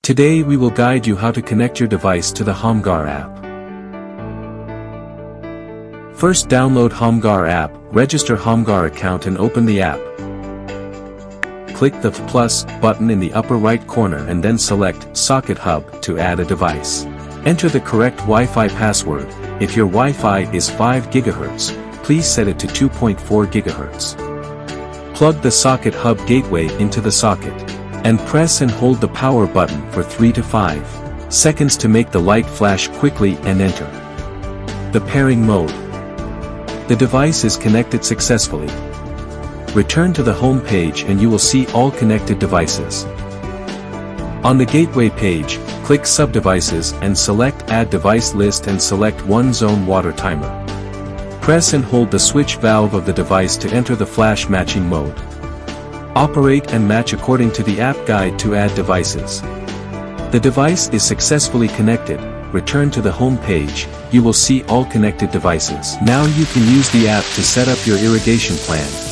Today we will guide you how to connect your device to the HomeGar app. First, download HomeGar app, register HomeGar account and open the app. Click the plus button in the upper right corner and then select Socket Hub to add a device. Enter the correct Wi-Fi password. If your Wi-Fi is 5 GHz, please set it to 2.4 GHz. Plug the Socket Hub gateway into the socket, and press and hold the power button for 3 to 5 seconds to make the light flash quickly and enter the pairing mode. The device is connected successfully. Return to the home page and you will see all connected devices. On the gateway page, click Subdevices and select Add Device List and select One Zone Water Timer. Press and hold the switch valve of the device to enter the flash matching mode. Operate and match according to the app guide to add devices. The device is successfully connected. Return to the home page, you will see all connected devices. Now you can use the app to set up your irrigation plan.